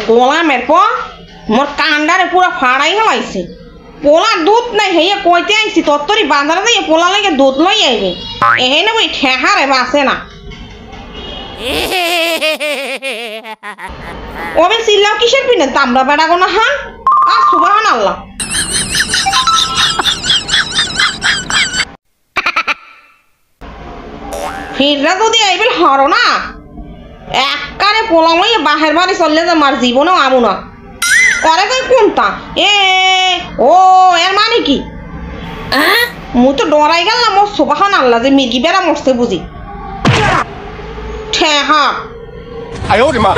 গোলামের পর মোর কান্ডারে পুরো ফাড়াই হলাইছে পোলা দুধ নাই হেয়ে কইতে আইছি তত্তরি বাজারে দিয়ে পোলা লাগে দুধ লই আইবে এহেনে বই ঠেহারে বাসে না ওবে সিল্লাও কিসের পিনে তামড়া বেড়া গোনা হান আর সুবহান আল্লাহ ফিররা যদি আইবেল হরো না এককারে পোলা লইয়ে বাহের বাড়ি চললে যে মার জীবনেও আমু না করে কই কোনটা ও এর মানে কি মুই তো ডরাই গেলাম ও সুবহান আল্লাহ যে মির্গি বেড়া মরছে বুঝি ঠেহা আয় ওরে মা